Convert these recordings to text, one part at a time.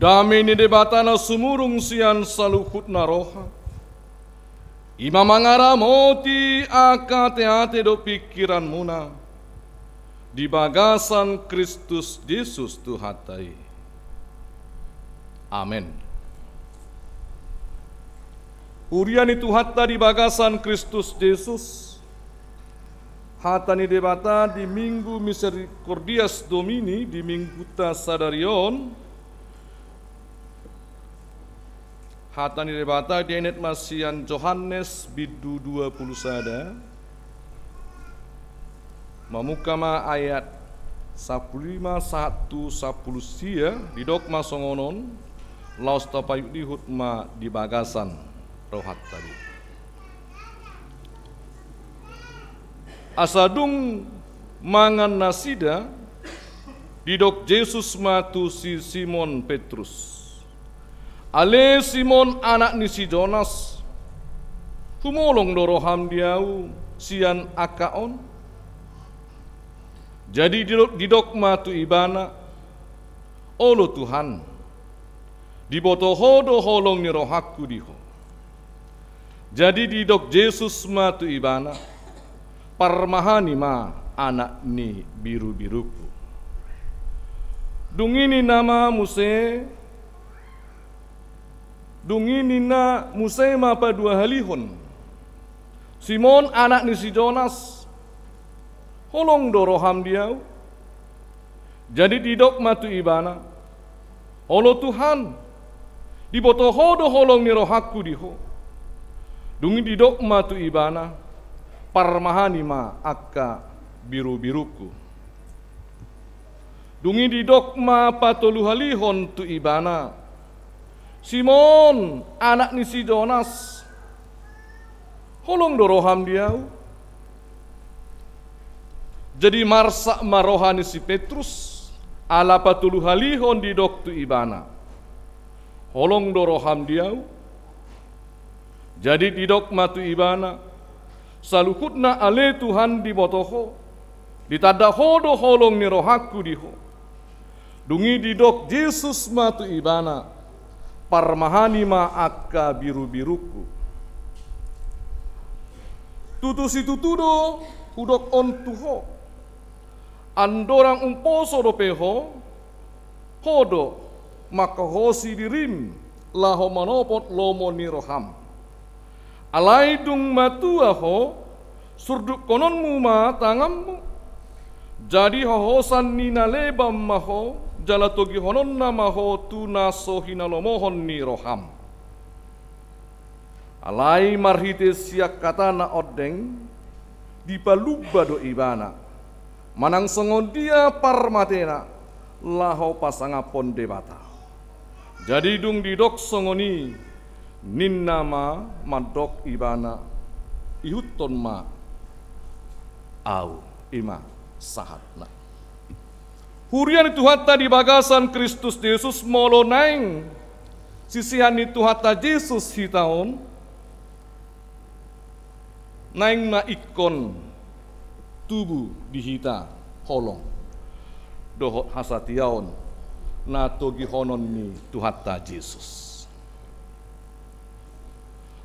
Dami ni debatana sumurung sian saluhut naroha. Ima mangara moti ate do pikiran muna. Di bagasan Kristus Yesus Tuhatai. Amin. Uriani Tuhatta di bagasan Kristus Yesus. Hatani debata di Minggu Misericordias Domini di Minggu Sadarion. Hatani debata di enet masian Johannes bidu 20 sada. Mamukama ayat 15 1 10 sia di dogma songonon laos tapayuk di hutma di bagasan rohat tadi. Asadung mangan nasida di dok Yesus matu si Simon Petrus. Ale Simon anak ni si Jonas. Humolong doroham diau sian akaon. Jadi di dogma tu ibana, olo Tuhan, di botoho do holong ni rohaku diho. Jadi di dok Yesus ma tu ibana, parmahani ma anak ni biru-biruku. Dungini nama muse, dungini na muse ma pa dua halihon. Simon anak ni si Jonas, holong doroham diau. Jadi di dogma tu ibana, olo Tuhan, di botoho do holong ni rohaku diho. Dungi di dogma tu ibana, parmahani ma akka biru-biruku. Dungi di dogma patoluhalihon tu ibana, Simon anak ni si Jonas, holong doroham diau. Jadi marsak marohani si Petrus ala patulu halihon di doktu ibana. Holong doroham diau. Jadi di dok matu ibana. Salukutna ale Tuhan di botoho. Ditadaho do holong ni rohaku diho. Dungi di dok Yesus matu ibana. Parmahani ma akka biru-biruku. Tutusi tutudo udok on tuho. Andorang umposo do peho, hodo maka hosi dirim laho manopot lomo ni roham. Alaidung matua ho, surduk kononmu ma tangammu. Jadi hohosan ni nalebam maho, jalatogi honon namaho tuna sohina lomohon ni roham. Alai marhite siak katana odeng, dipaluba do ibana. Manang songondia parmatena laho pasangapon debata. Jadi dung didok songoni ninnama madok ibana ihuton ma au ima sahatna. Hurian itu hatta di bagasan Kristus Yesus molo naing sisihan itu hatta Yesus hitaon naing ma ikon tubuh dihita holong dohot hasatiaon na togi honon ni tuhata Yesus.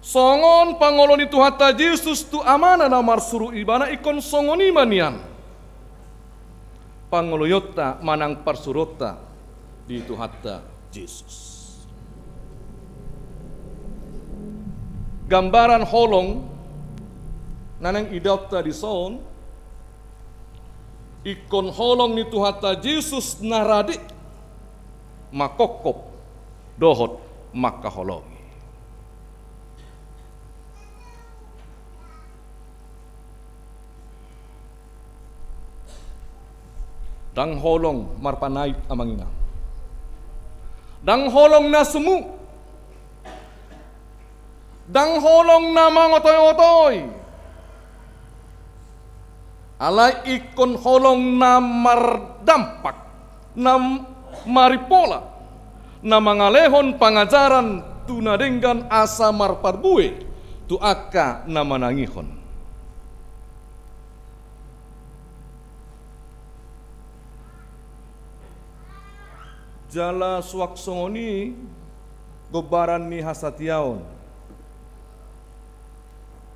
Songon pangoloni tuhata Yesus tu amana na marsuru ibana ikon songoni manian. Pangoloyota manang parsurota di tuhata Yesus. Gambaran holong nanang idapta di son ikon holong ni tuhata Yesus naradi makokop dohot makaholongi. Dang holong marpanait amangina. Dang holong na semu. Dang holong na mangotoy-otoy. Alai ikon holong na mardampak, na maripola, na mangalehon pangajaran tunadenggan asa marparbue, tu akka na manangihon. Jala swaksongoni gobaran ni hasatiaon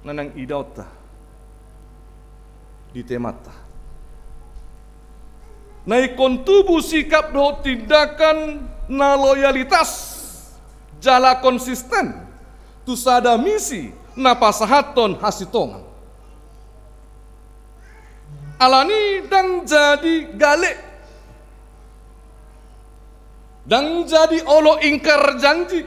nanang idauta di temata. Naikon tubuh sikap do tindakan na loyalitas jala konsisten tu sada misi na pasahaton hasitongan. Alani dang jadi galek, dang jadi olo ingkar janji,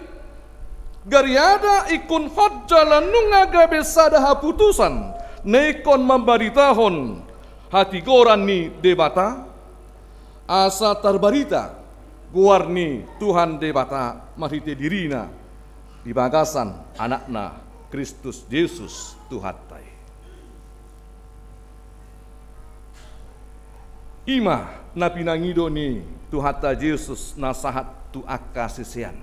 gariada ikun hot jalan nungaga besada haputusan, nekon membaritahon hati goran ni debata, asa terbarita guarni Tuhan debata marite dirina di bagasan anakna Kristus Yesus Tuhatai. Ima na pinangido ni Tuhata Yesus nasahat tu akasisian.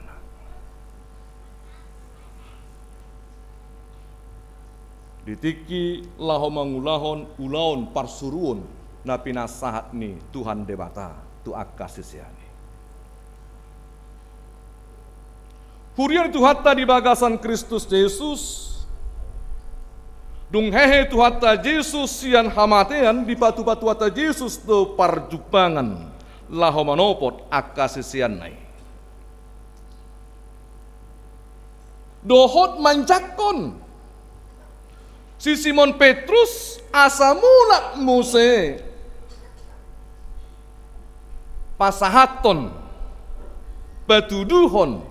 Ditiki laho mangulahon ulaon parsuruon na pinasahat ni Tuhan debata tu akasisiani. Hurian Tuhata di bagasan Kristus Yesus dung hehe Tuhata Yesus sian hamatean di patu-patu ata Yesus do parjupangan laho manopot akasisian nai. Dohot manjakon si Simon Petrus asa mulak muse pasahaton batuduhon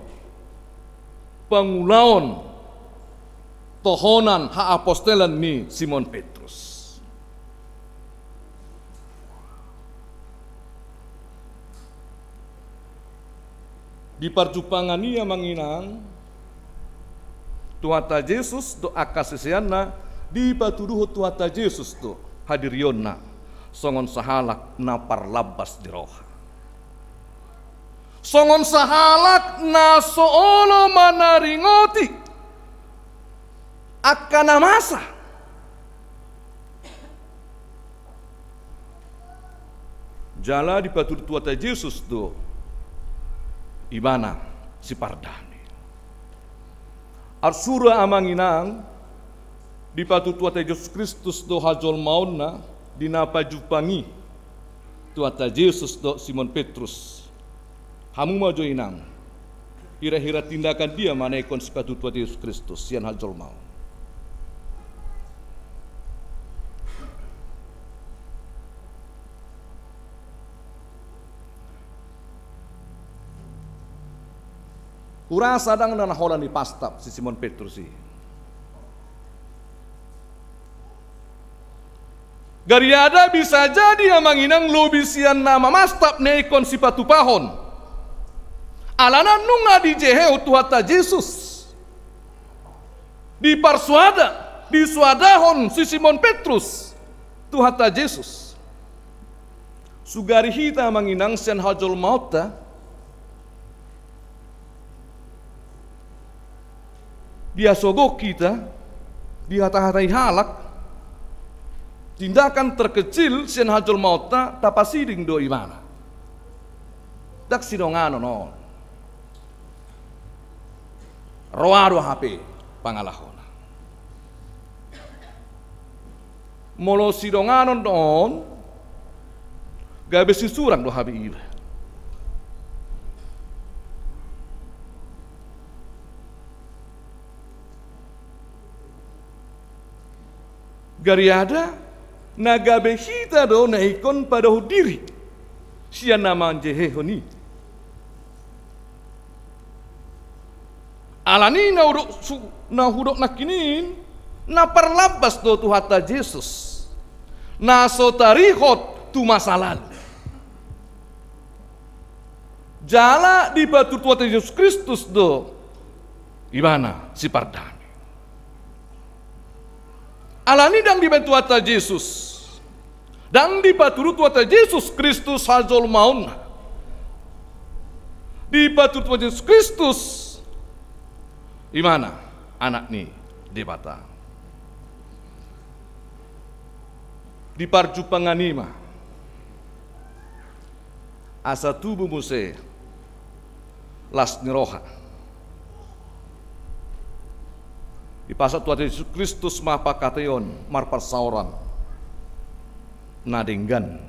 pangulaon tohonan haapostelan ni Simon Petrus. Di parjupangan ia manginang Tuhata Yesus do akasisiana di patuduh Tuhata Yesus do hadirionna songon sahalak na parlabas di roha. Songon sahalak na soolo manaringoti akan masa jala di patuduh Tuhata Yesus do ibana si pardani. Arsura amanginang di patu Tuhata Yesus Kristus do hajol mauna dinapa jupangi Tuhata Yesus do Simon Petrus. Hamu majo inang hira-hira tindakan dia manaikon si patu Tuhata Yesus Kristus sian hajol mau. Ura sadang na naholan ni pastap si Simon Petrus si. Gariada bisa jadi amanginang lobisian nama mastap neikon si patupahon. Alana nunga di jeheu Tuhata Yesus. Di parsuada, di suadahon si Simon Petrus Tuhata Yesus. Sugari hita amanginang sian hajol mauta. Dia sogok kita, dia hata-hatai halak, tindakan terkecil sian hajol mauta tapasiding do imana. Dak sidongano non. Roado HP pangalahona. Molo sidongano non, gabe sisurang do HP iba. Gariada nagabe hita do naikon pada diri sian nama jehehoni. Alani na hudok nakinin na parlabas do Tuhata Yesus. Na sotarihot tu masa lalu. Jala di batu Tuhata Yesus Kristus do ibana si pardani. Alani dang di batu Tuhata Yesus. Dang di batu Tuhata Yesus Kristus hajol mauna. Di batu Tuhata Yesus Kristus imana anak ni debata. Di parjupangan ima asa tubuh muse las niroha. Di pasal Tuhan Yesus Kristus mapakateon marparsauran nadenggan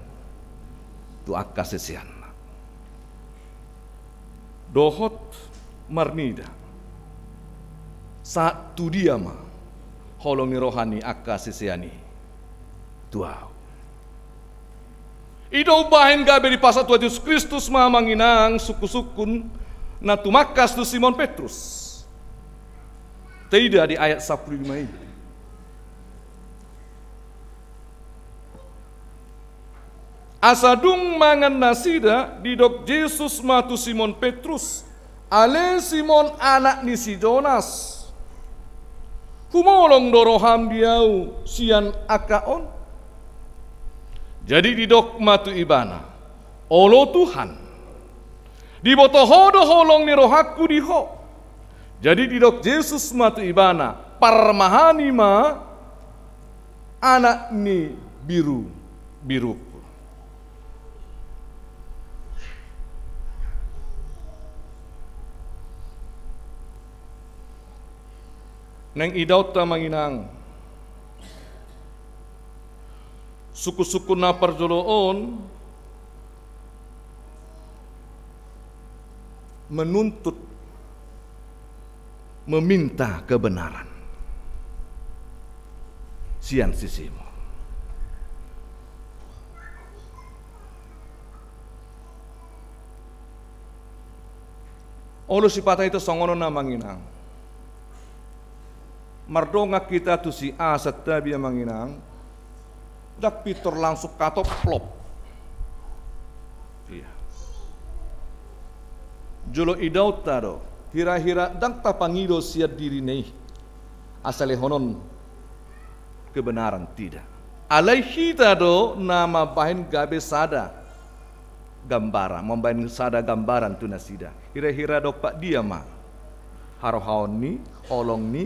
tu akasesian. Dohot marnida saat tu dia ma holong ni rohani akasesiani tuau. Ido bahen gabe di pasal Tuhan Yesus Kristus manginang suku-sukun na tumakas tu Simon Petrus. Tidak di ayat 15 ini. Asadung mangan nasida didok Yesus matu Simon Petrus, ale Simon anak ni si Jonas. Humolong doroham diau sian akaon. Jadi didok matu ibana, olo Tuhan. Dibotohodo holong ni rohaku diho. Jadi didok Yesus matu ibana parmahani ma anak ni biru. Neng idaw ta manginang suku-suku na parjoloon menuntut meminta kebenaran. Sian sisimu. Olo si patah itu songono na manginang. Mardonga kita tu si A setabia manginang. Dak pitor langsung katop plop. Iya. Jolo idaw tado. Hira-hira dang tapangido siat diri nei asale honon kebenaran tidak. Alaihi tado nama bahin gabe sada gambara, membahin sada gambaran tu nasida. Hira-hira dok pak dia ma harohaon ni, holong ni.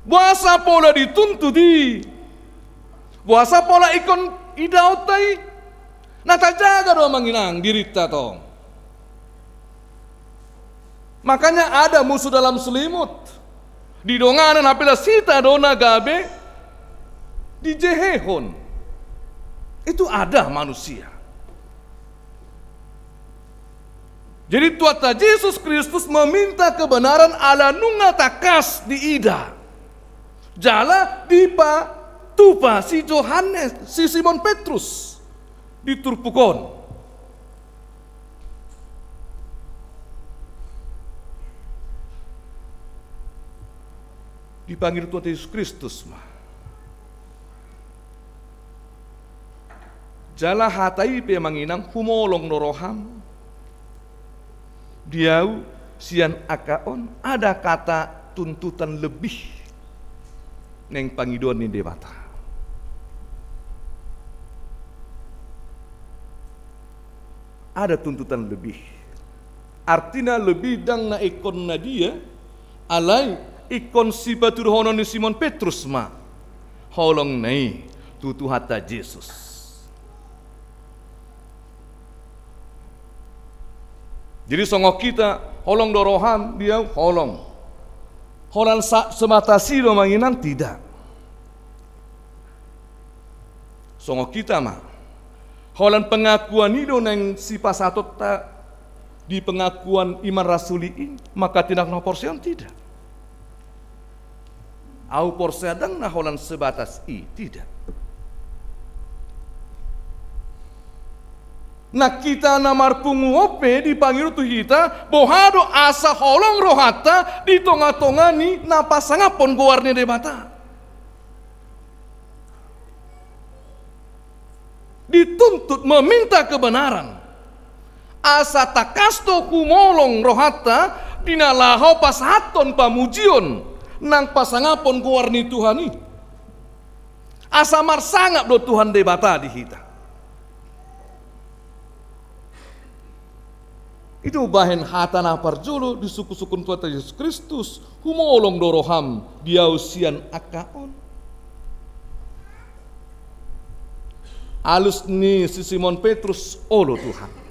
Buasa pola dituntuti, buasa pola ikon idaw tay, natajaga do manginang dirita to. Makanya ada musuh dalam selimut. Di donganan apila sita dona gabe di jehehon. Itu ada manusia. Jadi Tuhan Yesus Kristus meminta kebenaran ala nunga takas di ida. Jala dipa tupa si Johannes, si Simon Petrus diturpukon. Dipanggil Tuhan Yesus Kristus mah. Jala hatai pe manginang humolong noroham. Diau sian akaon ada kata tuntutan lebih. Neng pangidon ni debata. Ada tuntutan lebih. Artinya lebih dang na ikon na dia alai ikon si batur honon ni Simon Petrus ma holong nai tutu hata Yesus. Jadi songok kita holong doroham dia holong. Holan semata siro manginang tidak. Songok kita mah. Holan pengakuan itu neng si pasatot ta di pengakuan iman rasuliin maka tindak no porsion tidak. Au porsedang na holan sebatas tidak. Nah kita namar punguope dipanggil tu kita bohado asa holong rohata di tonga-tongani na pasangapon gowarnya debata. Dituntut meminta kebenaran. Asa takasto kumolong rohata dinalaho pasaton pamujion nang pasangapon gowarni Tuhani. Asa marsangap do Tuhan debata di kita. Itu bahen hatana parjolo di suku-sukun Tuhan Yesus Kristus humolong doroham diausian akaon. alus ni si Simon Petrus olo Tuhan.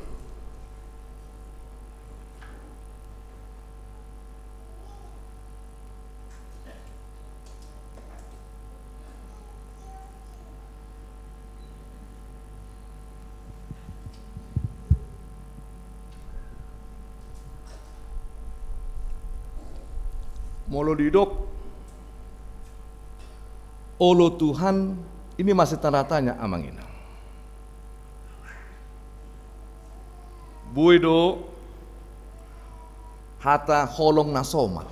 Molo didok olo Tuhan ini masih tanda tanya amang ina. Buido hata holong nasomal.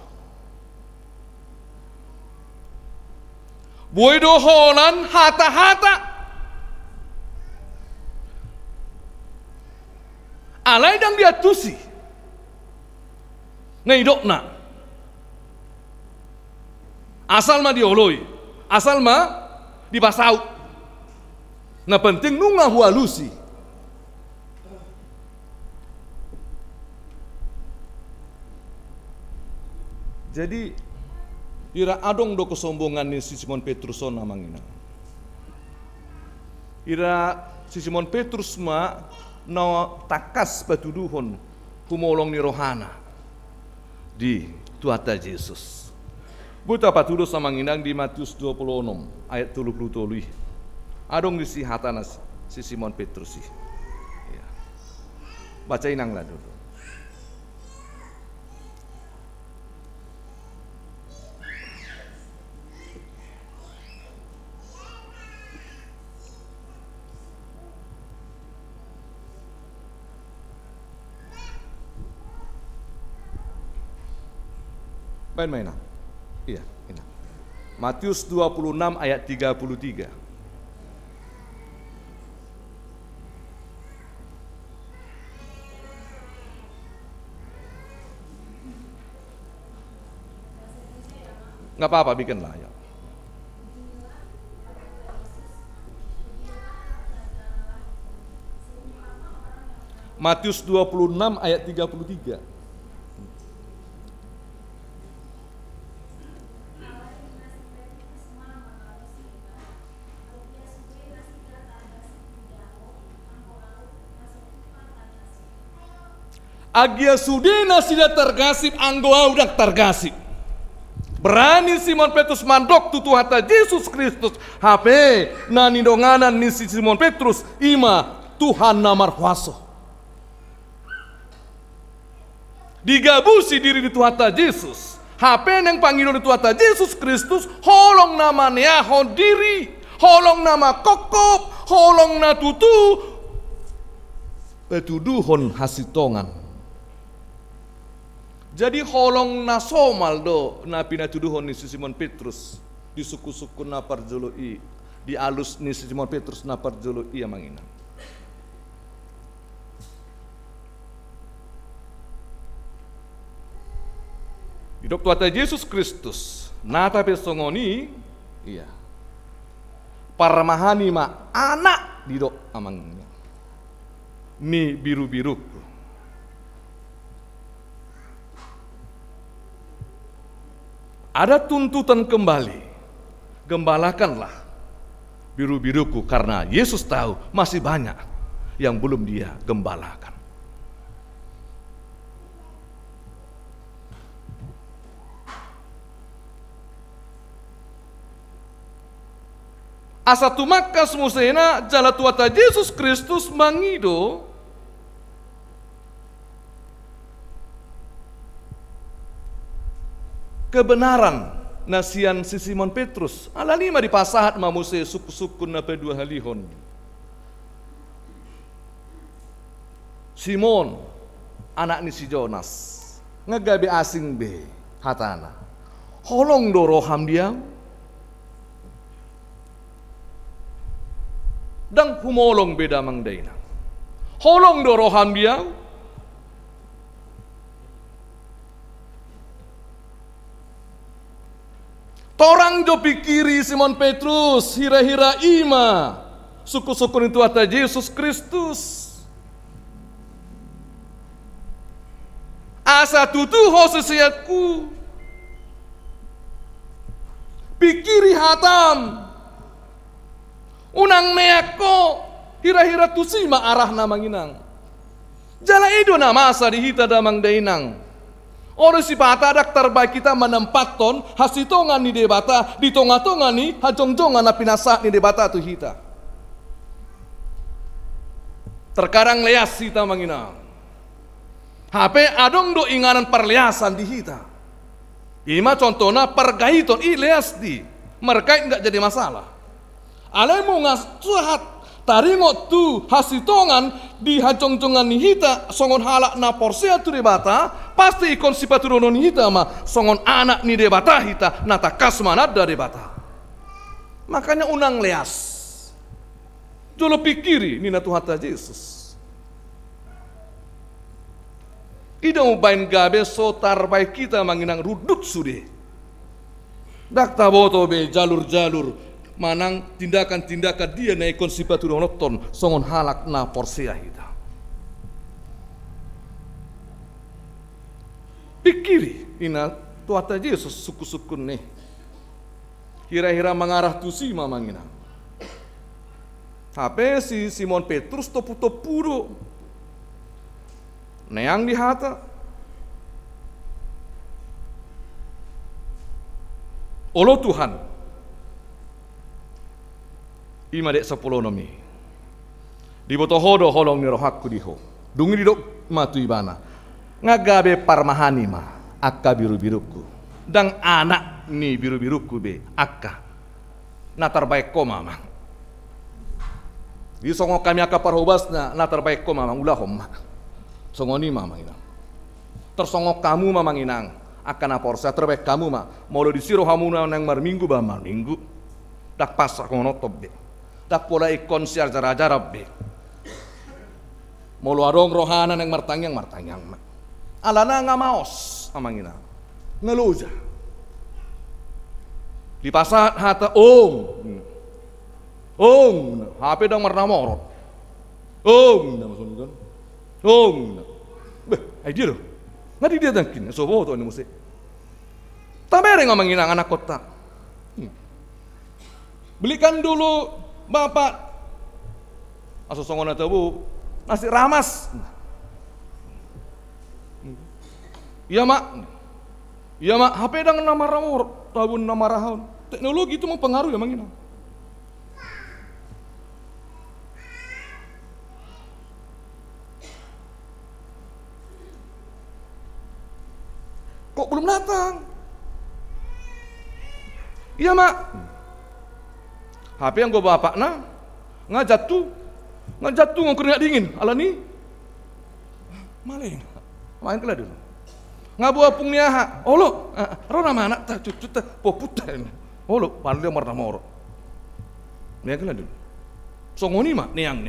Buido holan hata-hata. Alai dang dia tusi. Ngaidok na. Asal mah dioloi, asal mah dipasau. Nah penting nunga hualusi. Jadi ira adong do kesombongan ni si Simon Petrus on namangina. Ira si Simon Petrus ma no takas batuduhon humolong ni rohana di tuata Yesus. Buta patudo sama nginang di Matius 26 ayat 33. Adong di si hatana si Simon Petrus sih. Ya. Bacain nang lah dulu. Main-mainan. Iya, ini. Matius 26 ayat 33. Nggak apa-apa, bikinlah ya. Matius 26 ayat 33. Agia sudena sida tergasip anggoa udah tergasip. Berani Simon Petrus mandok tutu hata Yesus Kristus. HP nani donganan ni si Simon Petrus ima Tuhan namar huaso. Digabusi diri di hata Yesus. HP neng panggil di hata Yesus Kristus holong namanya diri, holong nama kokop, holong na tutu petuduhon hasitongan. Jadi holong nasomal do na pinatuduhon ni si Simon Petrus di suku-suku na parjoloi di alus ni si Simon Petrus na parjoloi amangina. Hidup tuata Yesus Kristus nata pesongoni iya paramahani ma anak didok amangina ni biru-biruku. Ada tuntutan kembali, gembalakanlah biru-biruku karena Yesus tahu masih banyak yang belum dia gembalakan. Asa tumakas musena jala tuata Yesus Kristus mangido kebenaran nasian si Simon Petrus ala lima di pasahat mamuse suku-suku na pedua halihon. Simon anak ni si Jonas ngagabe asing be hatana holong do roham dia dang humolong beda mangdaina holong do roham dia. Torang jo pikiri Simon Petrus hira-hira ima suku-suku itu ata Yesus Kristus. Asa tutu ho sesiatku. Pikiri hatam. Unang neako Hira-hira tu sima arah na manginang. Jala edo na masa di hita damang dainang. Oro si bata dak terbaik kita menempat ton hasitongan ni debata di tonga-tonga ni hajong-jongan na pinasa ni debata tu hita. Terkadang leas hita manginang. HP adong do inganan perliasan di hita. Ima contohnya pergaiton leas di. Mereka enggak jadi masalah. Alemu ngasuhat taringo tu hasitongan di hajong-jongan ni hita songon halak na porsia tu debata pasti ikon sipaturono ni hita ma songon anak ni debata hita nata kasmanat da debata. Makanya unang leas. Jolo pikiri ni na Tuhan Yesus. Ida ubain gabe sotar baik kita manginang rudut sude. Dak taboto be jalur-jalur manang tindakan-tindakan dia na ikon sipaturono ton songon halak na porsia hita. Pikiri ina Tuhan Yesus suku-sukun nih. Kira-kira mengarah tu si mamangina. Tapi si Simon Petrus topu-topuro. Neang di hata. Olo Tuhan. Ima dek 10 nomi. Di boto hodo holong ni rohakku diho. Dungi di dok matu ibana. Ngagabe parmahani ma. Akka biru-biruku. Dang anak ni biru-biruku be. Akka. Na terbaik ko mama. Di songo kami akka parhobasna. Na terbaik ko mama. Ulahom ma. Songoni mama inang. Tersongok kamu mama inang. Akan aporsa terbaik kamu ma. Molo disiro hamuna nang marminggu ba marminggu. Dak pasar kono tobe. Dak pola ikon siar jara-jara be. Molo arong rohana nang martangyang ma. Alana ngamaos amang inang. Ngeluja. Di pasar hata HP dang marna morot. Nama sundan. Beh, dia loh. Nggak dia tangkin, sobo tuh ini musik. Tabere ngomongin anak kota. Belikan dulu bapak. Asosongon tabu nasi ramas. Iya mak. HP dang nama ramor, tabun nama rahon. Teknologi itu mempengaruhi emang ini. Kok belum datang? Iya mak. HP yang gue bapak nah ngajatuh ngangkur dingin. Alani maling main kela dulu. Ngabuah pung niaha. Olo, rona mana tak cucu tak poputa ini. Olo, paling dia marah moro. Niaha kela dulu. Songoni mak niang.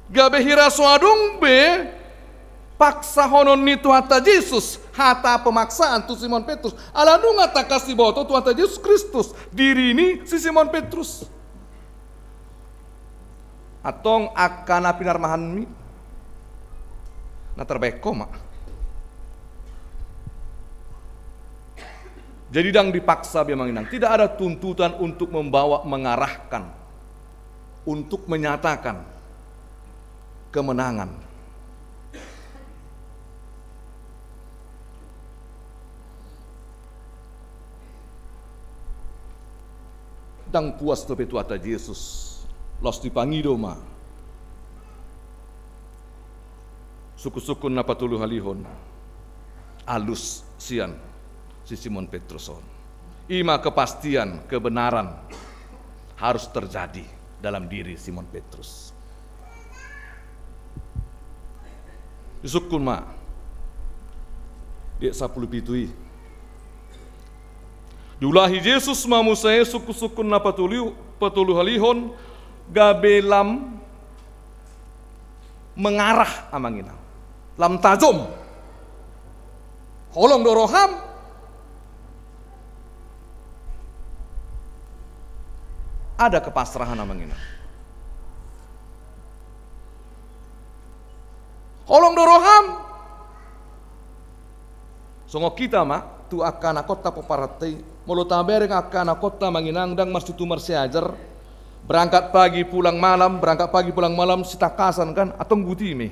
Gabe hira suadung be paksa honon ni Tuhan Yesus hata pemaksaan tu Simon Petrus alanu ngata kasih boto Tuhan Yesus Kristus diri ini si Simon Petrus atong akan apinar mahan mi na terbaik koma jadi dang dipaksa biamanginang tidak ada tuntutan untuk membawa mengarahkan untuk menyatakan kemenangan. Dang puas tu Tuhan Yesus los dipangido ma suku-suku na patulu halihon alus sian si Simon Petruson ima kepastian kebenaran harus terjadi dalam diri Simon Petrus disukun ma dia 10 pitui diulahi Yesus mamu saya suku-suku na patulu halihon gabelam mengarah amangina lam tajom holong doroham ada kepasrahan amangina holong doroham songo kita mak tu akan kota poparatai molo tabereng akana kota manginang dang mas tutu marsiajar, berangkat pagi pulang malam sitakasan kan atong gutime.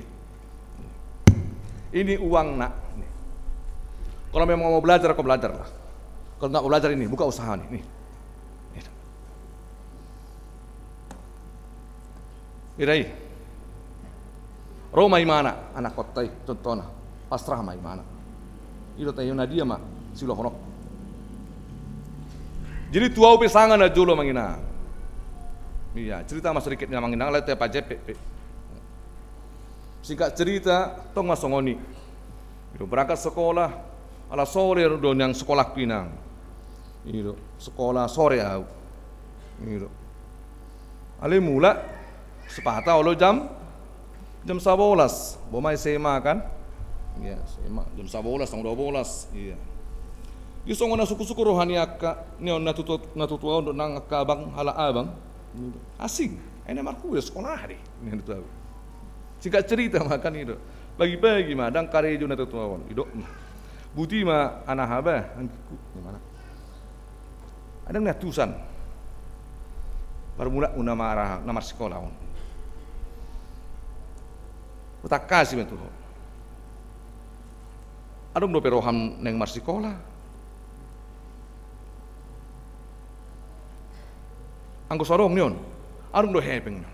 Ini uang nak. Kalau memang mau belajar, kau belajar lah. Kalau nggak mau belajar ini, buka usaha nih. Irai, Roma imana anak kotai contohnya, pasrah ma imana. Ilo tayo na dia ma silo honok. Jadi tuau pesangan na jolo mangina. Iya, cerita mas sedikitnya mangina lete pajepe. Singkat cerita, tong masongoni. Itu berangkat sekolah. Ala sore do yang sekolah pinang. Itu sekolah sore au. Itu. Ale mula sepatah olo jam 11. Bomai sema kan? Iya, sema jam 11 tang 12. Iya. Di songona suku-suku rohani akka neon natutua untuk nang akka abang hala abang. Asing. Ene marku ya sekolah hari. Ini tahu. Singkat cerita makan itu. Bagi-bagi madang karejo natutuawan. Itu. Buti ma anak haba angkiku gimana? Ada ngatusan. Baru mula nama sekolah. Utak kasih betul. Adong do peroham neng mar sekolah. Anggo sorong nion. Adong do hepeng.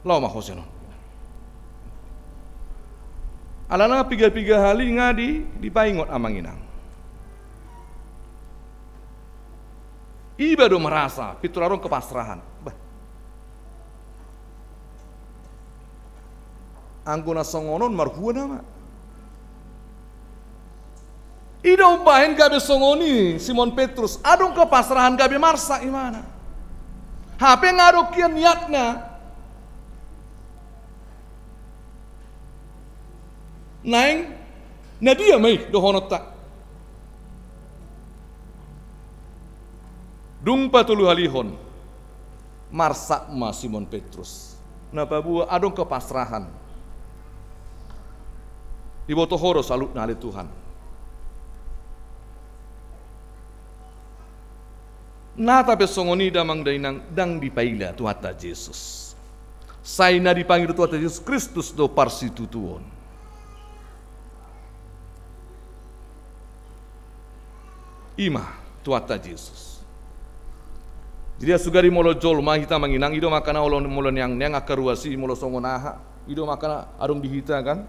Lau mah hosenon. Alana piga-piga hali ngadi dipaingot amanginang. Iba do merasa piturarong kepasrahan. Anggona songonon marhua nama. Ida umpahin gabe songoni Simon Petrus. Adong kepasrahan gabe marsa imana. HP ngarokian niatna. Naing na dia mai dohonot tak. Dumpa tulu halihon. Marsak ma Simon Petrus. Napa buah adong kepasrahan. Ibotohoro salut na ali Tuhan. Nata pesongoni damang dainang dang dipaila tuata Yesus. Saina dipanggil tuata Yesus Kristus do parsitutuon. Ima tuata Yesus. Jadi sugari molo jol mahita manginang ido makana olon molo yang akaruasi molo songonaha ido makana arung dihita kan.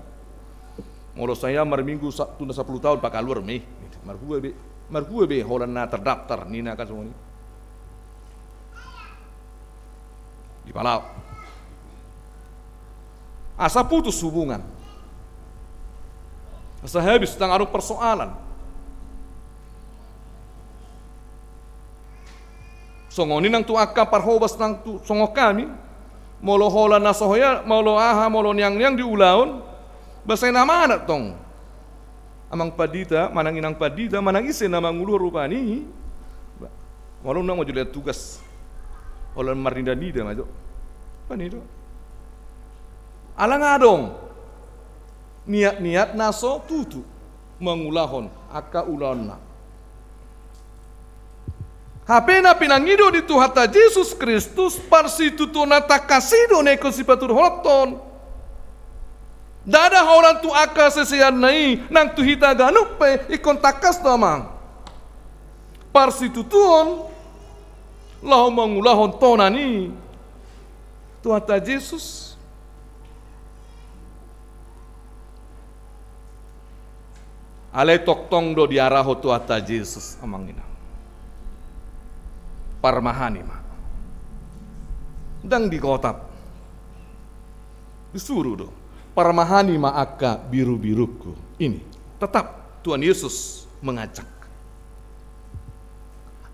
Molo saya marminggu tunda 10 tahun pakalur meh. Marhue be holana terdaftar nina kan semua ini. Di Palau. Asa putus hubungan. Asa habis tentang arung persoalan. Songoni nang tu akka parhobas nang tu songo kami molo hola nasohoya molo aha molo nyang diulaun basai nama anak tong amang padita manang inang padita manang ise nama ngulu rupani molo nang maju lihat tugas holan marinda nida maju pan itu alang adong niat naso tutu mengulahon akka ulana Hapena pinangido di Tuhata Yesus Kristus parsituto natakasido neko si patur hoton. Dada orang tu aka sesean nai nang tuhita ganupe ikon takas damang. Parsitutuon lau mangulahon tonani Tuhata Yesus. Ale toktong do diaraho Tuhata Yesus amangina. Parmahani ma dang dikotap disuruh do parmahani ma akka biru-biruku ini tetap Tuhan Yesus mengajak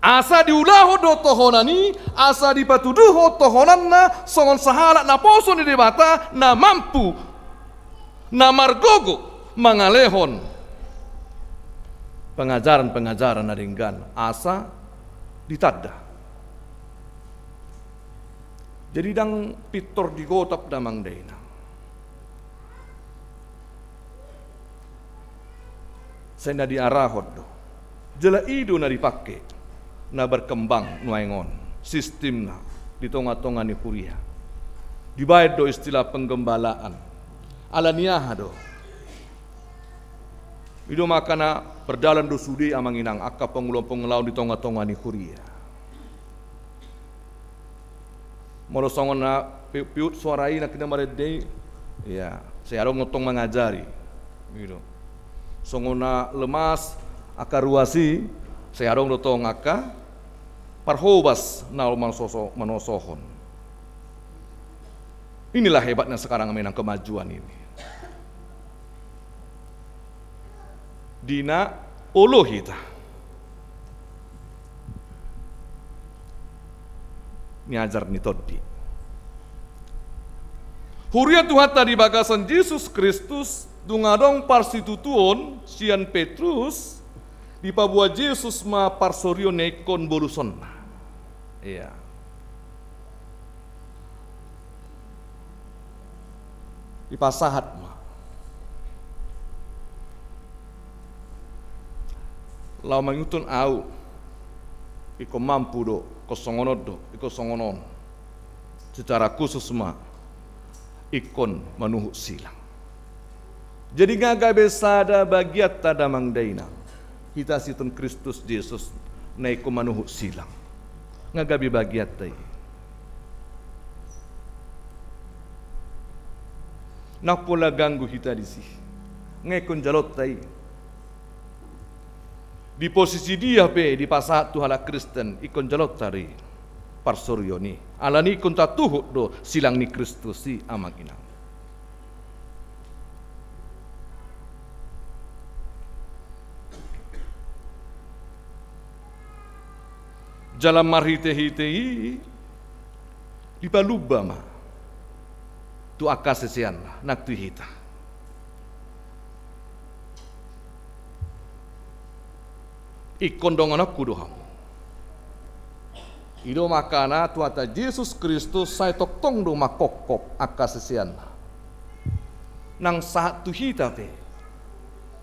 asa diulahu do tohonani asa dipatuduho tohonanna songon sahala na poso ni debata na mampu na margogo mangalehon pengajaran-pengajaran naringgan asa ditadda. Jadi dang pitor digotap damang daina. Saya na diarahot do. jela ido na dipake na berkembang nuaingon sistem na di tonga-tonga ni kuria. Dibayar do istilah penggembalaan. Alaniah do. Ido makana berdalan do sudi amanginang akka pengulau di tonga-tonga ni kuria. Molo songon na piut suarai na kina maredei, ya saya arong ngotong mengajari, gitu. Songon na lemas aka ruasi, saya arong dotong aka parhobas na manosohon. Inilah hebatnya sekarang menang kemajuan ini. Dina olo hita. Ni ajar ni todi. Huria Tuhan tadi bagasan Yesus Kristus dungadong parsitutuon sian Petrus di pabua Yesus ma parsorio nekon boluson. Iya. Di pasahat ma. Lau mangutun au iko mampu do, ko songonod do, iko songonon. Secara khusus ma ikon manuhu silang. Jadi ngaga besada bagiat tada mangdaina. Kita situn Kristus Yesus naiko manuhu silang. Ngagabi bagiat tay. Nak pula ganggu kita di sini. Ngekon jalot tay. Di posisi dia pe di pasat tuhala Kristen ikon jalot tari parsoryo ni. Alani ikon tatuhuk do silang ni Kristus si amang inang. Jalan marhite-hitei di paluba ma. Tu akasesian lah nak tu hita. Ikon dong anak kudoham. Ido makana tuata Yesus Kristus saya tok tong do makokok akasesian lah. Nang saat tu hita te.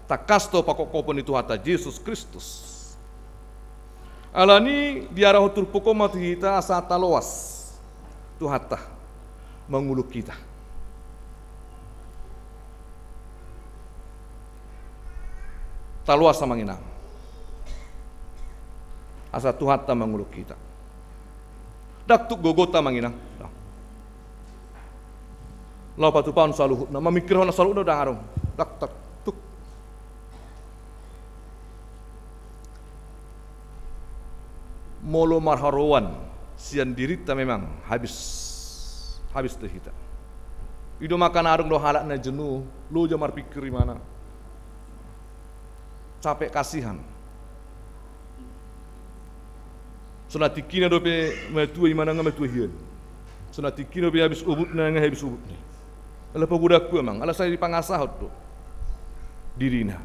Takasto pakokopon itu hata Yesus Kristus. Alani biara hotur pokoma tu hita asa taloas. Tu hata menguluk kita. Taluas sama nginang. Asa Tuhan ta menguluk kita. Dak tuk gogota manginang. Lau patu paun saluh na mamikir hona saluh na dangarong. Dak tak tuk. Molo marharowan sian dirita memang habis tu kita. Ido makan arung do halak na jenuh, lo jamar pikir mana. Capek kasihan. Sonatikina dope metua imana nga metua hian. Sonatikina dope habis ubut na nga habis ubut ni. Ala pagudaku emang, ala saya dipangasahot do. Dirina.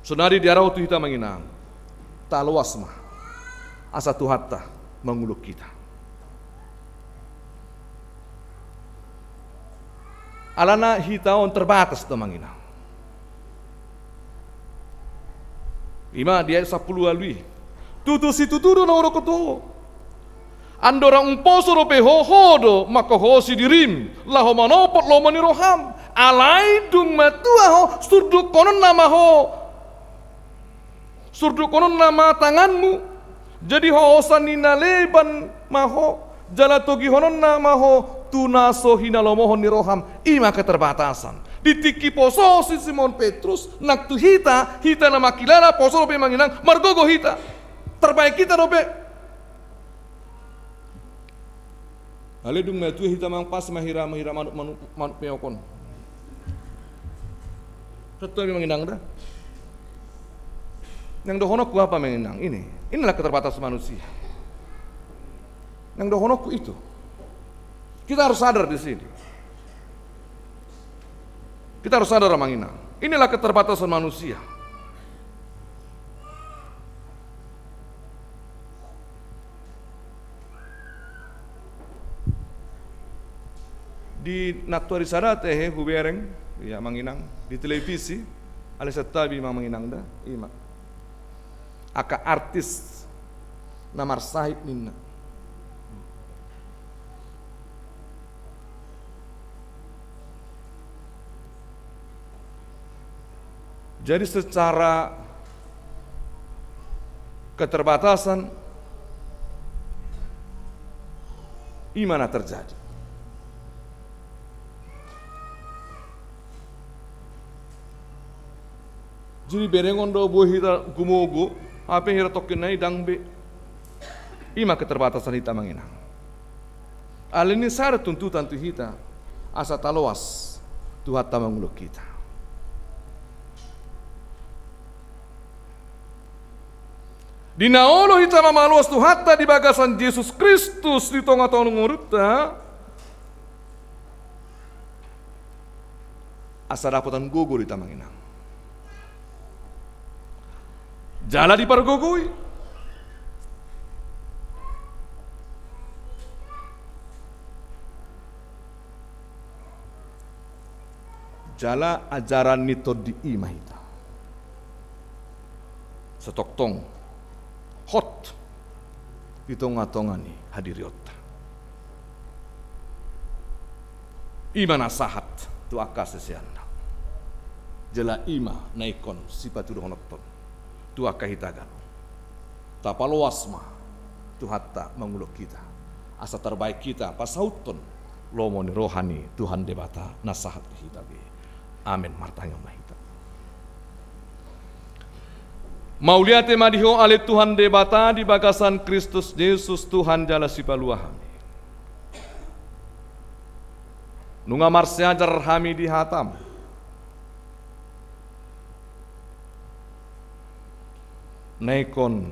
Sonari diarau tu kita manginang. Taluas mah. Asa Tuhatta menguluk kita. Alana hitaon terbatas temanginang. Ima dia 10 alui. Tutu si tuturo na oro koto. Andora umposo rope hohodo maka hosi dirim. Laho manopot lo maniroham. Alai dung matua ho surdu konon nama ho. Surdu konon nama tanganmu. Jadi ho osanina leban maho. Jalatogi honon nama ho. Tunaso hinalomohon niroham. Ima keterbatasan. Ditiki poso si Simon Petrus. Nak tu hita na makilala poso rope manginang. Margogo hita. Terbaik kita rope. Aledung metu hita mang pas mahira manuk peokon. Tetap manginang dah. Yang dohonokku apa menginang? Inilah keterbatasan manusia. Yang dohonokku itu. Kita harus sadar di sini. Kita harus sadar manginang. Inilah keterbatasan manusia. Di naturisada teh hubereng ya manginang di televisi ale setabi manginang da ima aka artis namar sahib ninna. Jadi secara keterbatasan imana terjadi. Jadi berengon do buah hita gumogo, apa yang hita tokenai dangbe, ima keterbatasan hita menginang. Alini syarat tuntutan tu hita, asa taloas Tuhan tamanguluk kita. Dinaolo hita mamaluas tu hatta di bagasan Yesus Kristus di tengah-tengah ngurutta asa dapatan gogo di tamanginang. Jala di pargogoi. Jala ajaran nito di ima hita. Setoktong hot di tengah-tengah ni hadiriota. Ima nasahat tu akas sesianda. Jela ima naikon sipatu dohonoton tu akahitagan. Tapaloasma tu hatta menguluk kita. Asa terbaik kita pasauton lomoni rohani Tuhan debata nasahat kita be. Amin martanya mahita. Mauliate madiho ale Tuhan debata di bagasan Kristus Yesus Tuhan jala sipaluahami. Nunga marseajar hami di hatam. Naikon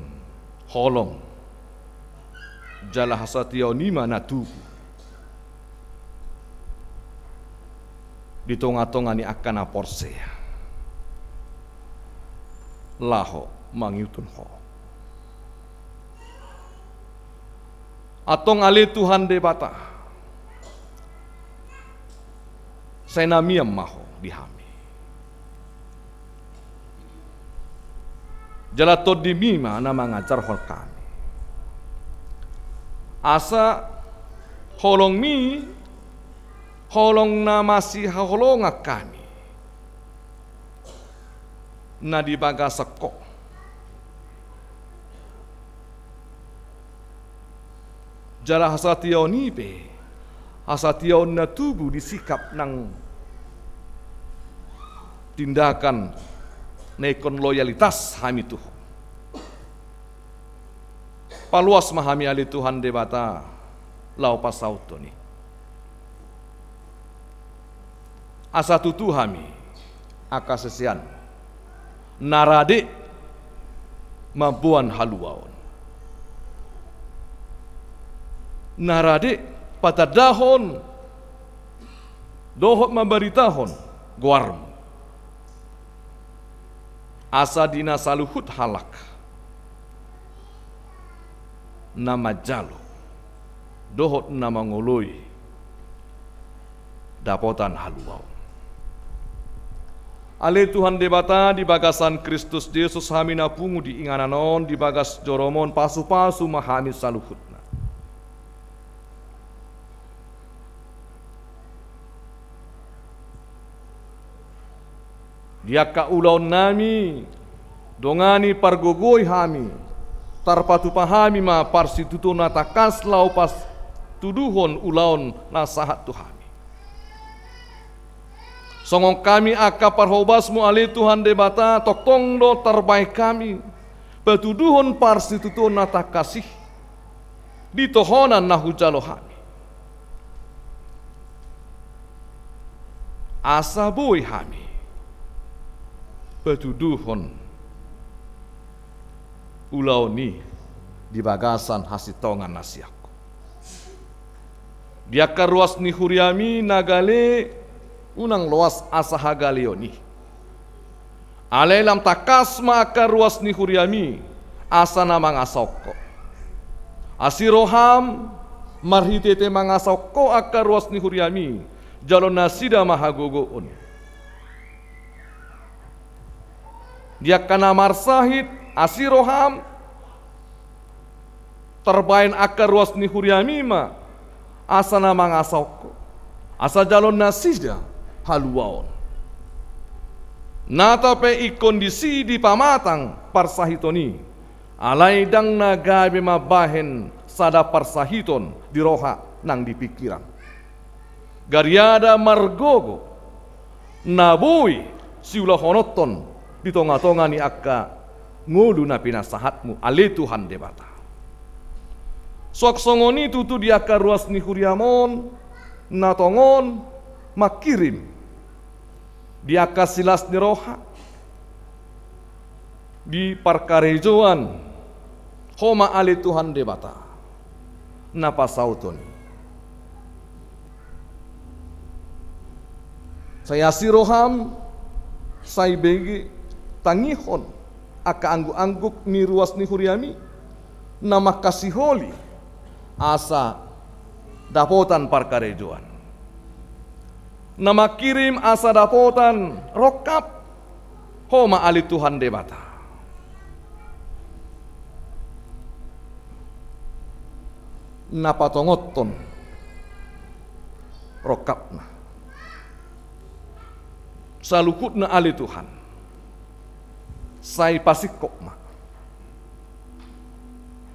holong jala hasatio nima natu. Di tonga-tonga ni akan aporsea. Laho mangiutun ho. Atong ale Tuhan debata. Senamiam maho dihami. Jalato dimima na mengajar hol kami. Asa holong mi holong na masih holong kami. Na di bagasako jala hasatio nipe hasatio na tubuh disikap nang tindakan nekon loyalitas hami Tuhan paluas mahami ali Tuhan debata lau pasauto ni asa tutu hami akasesian narade mampuan haluaon. Narade patadahon dohot mabaritahon guarmu. Asa dina saluhut halak. Nama jalo dohot nama ngoloi dapotan haluaon. Ale Tuhan debata di bagasan Kristus Yesus hamina pungu di ingananon di bagas joromon pasu-pasu mahami saluhutna. Dia ka ulaun nami dongani pargogoi hami tarpatu pahami ma parsituto natakas lau pas tuduhon ulaun nasahat Tuhan. Songong kami aka parhobasmu ali Tuhan debata toktong do terbaik kami petuduhon parsituto nata kasih ditohonan nahujalo hami asa boy hami petuduhon ulau ni di bagasan hasitongan nasiaku dia karuas ni huriami nagale unang loas asaha galioni. Alelam takas maka ruas ni huriami asana mangasoko. Asiroham marhitete mangasoko aka ruas ni huriami jalon nasida mahagogoon. dia kana marsahit asiroham terbain akar ruas ni huriamima asa namang asok asa jalon nasida haluaon natape ikondisi di pamatang parsahitoni alai dang nagabe mabahen sada parsahiton di roha nang di pikiran gariada margogo nabui siula honoton di tonga-tonga ni akka ngulu na pinasahatmu ale Tuhan debata sok songoni tutu di akka ruas ni huriamon na tongon makirim di akka silas ni roha di parkarejoan homa ale Tuhan debata napa sauton saya siroham sai begi tangihon aka angguk-angguk ni ruas ni huriami nama kasiholi asa dapotan parkarejoan nama kirim asa dapotan rokap homa ali Tuhan debata napa tongoton rokapna salukutna ali Tuhan sai pasikok ma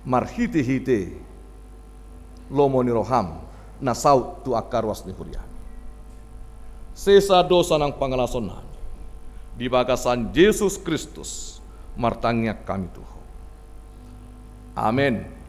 marhite-hite lomoni roham na saut tu akar was ni huriami sesa dosa nang pangalason nami di bagasan Yesus Kristus martangnya kami Tuhan amin.